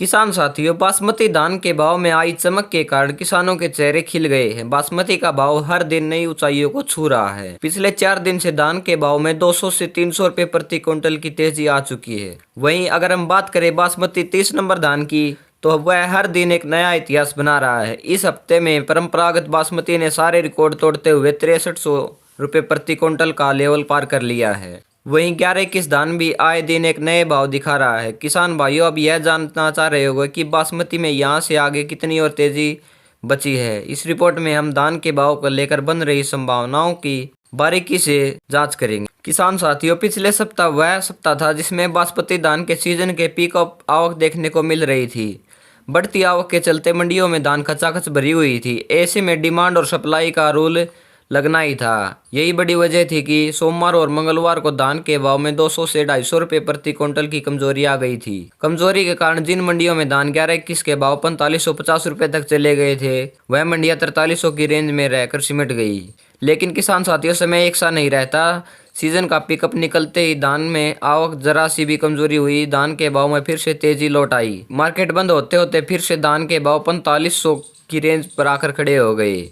किसान साथियों, बासमती धान के भाव में आई चमक के कारण किसानों के चेहरे खिल गए हैं। बासमती का भाव हर दिन नई ऊंचाइयों को छू रहा है। पिछले 4 दिन से धान के भाव में 200 से 300 रुपए प्रति क्विंटल की तेजी आ चुकी है। वहीं अगर हम बात करें बासमती 30 नंबर धान की, तो वह हर दिन एक नया इतिहास बना रहा है। इस हफ्ते में परंपरागत बासमती ने सारे रिकॉर्ड तोड़ते हुए 6300 रुपए प्रति क्विंटल का लेवल पार कर लिया है। वहीं 11-21 धान भी आए दिन एक नए भाव दिखा रहा है। किसान भाइयों, अब यह जानना चाह रहे होंगे कि बासमती में यहां से आगे कितनी और तेजी बची है। इस रिपोर्ट में हम धान के भाव को लेकर बन रही संभावनाओं की बारीकी से जांच करेंगे। किसान साथियों, पिछले सप्ताह वह सप्ताह था जिसमें बासमती धान के सीजन के पीक आवक देखने को मिल रही थी। बढ़ती आवक के चलते मंडियों में धान खचाखच भरी हुई थी। ऐसे में डिमांड और सप्लाई का रूल लगना ही था। यही बड़ी वजह थी कि सोमवार और मंगलवार को धान के भाव में 200 से 250 रुपए प्रति क्विंटल की कमजोरी आ गई थी। कमजोरी के कारण जिन मंडियों में धान 11-21 के भाव 4550 रुपए तक चले गए थे, वह मंडियां 4300 की रेंज में रहकर सिमट गई। लेकिन किसान साथियों, समय एक सा नहीं रहता। सीजन का पिकअप निकलते ही धान में आवक जरा सी भी कमजोरी हुई, धान के भाव में फिर से तेजी लौट आई। मार्केट बंद होते होते फिर से धान के भाव 4500 की रेंज पर आकर खड़े हो गए।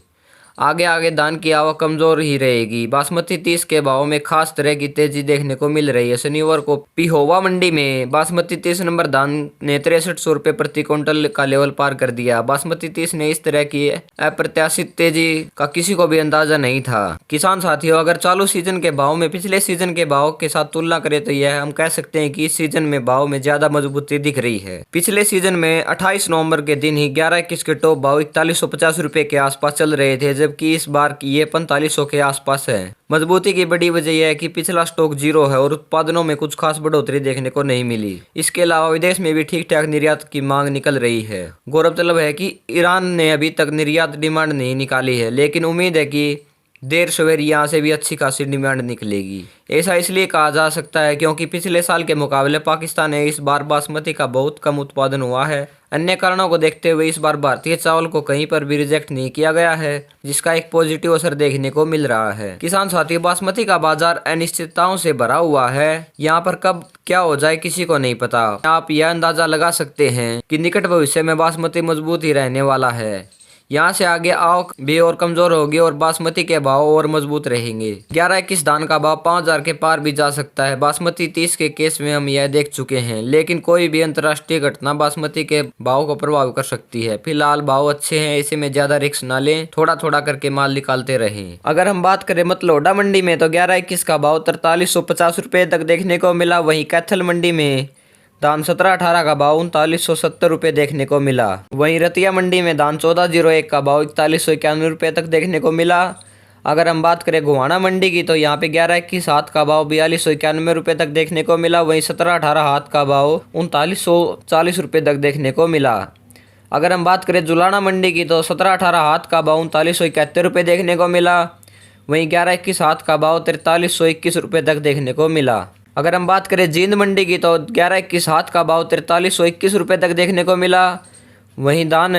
आगे धान की आवक कमजोर ही रहेगी। बासमती 30 के भाव में खास तरह की तेजी देखने को मिल रही है। शनिवार को पिहोवा मंडी में बासमती 30 नंबर धान ने 6300 रुपए प्रति क्विंटल का लेवल पार कर दिया। बासमती 30 ने इस तरह की अप्रत्याशित तेजी का किसी को भी अंदाजा नहीं था। किसान साथियों, अगर चालू सीजन के भाव में पिछले सीजन के भाव के साथ तुलना करें तो यह हम कह सकते हैं कि इस सीजन में भाव में ज्यादा मजबूती दिख रही है। पिछले सीजन में 28 नवंबर के दिन ही 11-21 के टॉप भाव 4150 रुपए के आसपास चल रहे थे, जबकि इस बार ये 4500 के आसपास है। मजबूती की बड़ी वजह यह है कि पिछला स्टॉक जीरो है और उत्पादनों में कुछ खास बढ़ोतरी देखने को नहीं मिली। इसके अलावा विदेश में भी ठीक ठाक निर्यात की मांग निकल रही है। गौरतलब है कि ईरान ने अभी तक निर्यात डिमांड नहीं निकाली है, लेकिन उम्मीद है कि देर सवेर यहाँ से भी अच्छी खासी डिमांड निकलेगी। ऐसा इसलिए कहा जा सकता है क्योंकि पिछले साल के मुकाबले पाकिस्तान में इस बार बासमती का बहुत कम उत्पादन हुआ है। अन्य कारणों को देखते हुए इस बार भारतीय चावल को कहीं पर भी रिजेक्ट नहीं किया गया है, जिसका एक पॉजिटिव असर देखने को मिल रहा है। किसान साथियों, बासमती का बाजार अनिश्चितताओं से भरा हुआ है। यहाँ पर कब क्या हो जाए किसी को नहीं पता। आप यह अंदाजा लगा सकते हैं कि निकट भविष्य में बासमती मजबूत ही रहने वाला है। यहाँ से आगे आवक भी और कमजोर होगी और बासमती के भाव और मजबूत रहेंगे। 11-21 धान का भाव 5000 के पार भी जा सकता है। बासमती 30 के केस में हम यह देख चुके हैं, लेकिन कोई भी अंतर्राष्ट्रीय घटना बासमती के भाव को प्रभावित कर सकती है। फिलहाल भाव अच्छे हैं, ऐसे में ज्यादा रिस्क न लें, थोड़ा थोड़ा करके माल निकालते रहें। अगर हम बात करें मतलोडा मंडी में, तो 11-21 का भाव 4350 रुपए तक देखने को मिला। वहीं कैथल मंडी में धान 17-18 का भाव 3970 रुपए देखने को मिला। वहीं रतिया मंडी में धान 1401 का भाव 4191 रुपए तक देखने को मिला। अगर हम बात करें गोहाना मंडी की, तो यहाँ पे 11-21 हाथ का भाव 4291 रुपए तक देखने को मिला। वहीं 17-18 हाथ का भाव 3940 रुपए तक देखने को मिला। अगर हम बात करें जुलाना मंडी की, तो 17-18 हाथ का भाव 3971 रुपए देखने को मिला। वहीं 11-21 हाथ का भाव 4321 रुपए तक देखने को मिला। अगर हम बात करें जींद मंडी की, तो 11-21 हाथ का भाव 4321 रुपए तक देखने को मिला। वहीं धान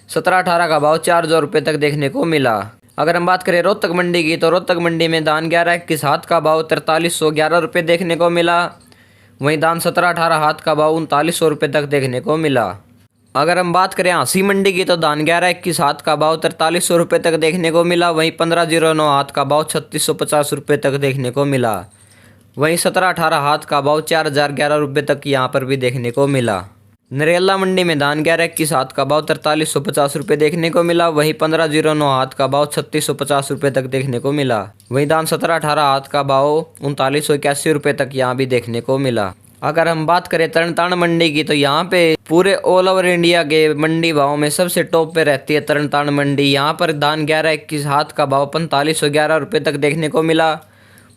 17-18 का भाव 4000 रुपए तक देखने को मिला। अगर हम बात करें रोहतक मंडी की, तो रोहतक मंडी में धान 11-21 हाथ का भाव 4311 रुपए देखने को मिला। वहीं धान 17-18 हाथ का भाव 3900 रुपए तक देखने को मिला। अगर हम बात करें हांसी मंडी की, तो धान 11-21 हाथ का भाव 4300 रुपए तक देखने को मिला। वहीं 1509 हाथ का भाव 3650 रुपए तक देखने को मिला। वहीं 17-18 हाथ का भाव 4011 रुपये तक यहाँ पर भी देखने को मिला। नरेला मंडी में धान 11-21 हाथ का भाव 4350 रुपये देखने को मिला। वहीं 1509 हाथ का भाव 3650 रुपये तक देखने को मिला। वहीं धान 17-18 हाथ का भाव 3981 रुपये तक यहाँ भी देखने को मिला। अगर हम बात करें तरनतारण मंडी की, तो यहाँ पे पूरे ऑल ओवर इंडिया के मंडी भाव में सबसे टॉप पे रहती है तरनतारण मंडी। यहाँ पर धान 11-21 हाथ का भाव 4511 रुपये तक देखने को मिला।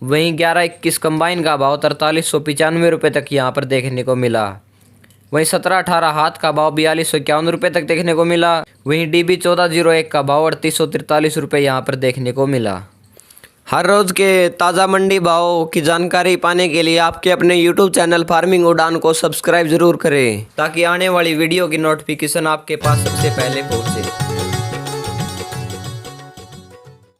वहीं 11-21 कंबाइन का भाव 4395 रुपये तक यहाँ पर देखने को मिला। वहीं 17-18 हाथ का भाव 4251 रुपये तक देखने को मिला। वहीं DB 1401 का भाव 3843 रुपये यहाँ पर देखने को मिला। हर रोज़ के ताज़ा मंडी भाव की जानकारी पाने के लिए आपके अपने YouTube चैनल फार्मिंग उड़ान को सब्सक्राइब जरूर करें, ताकि आने वाली वीडियो की नोटिफिकेशन आपके पास सबसे पहले पहुँचे।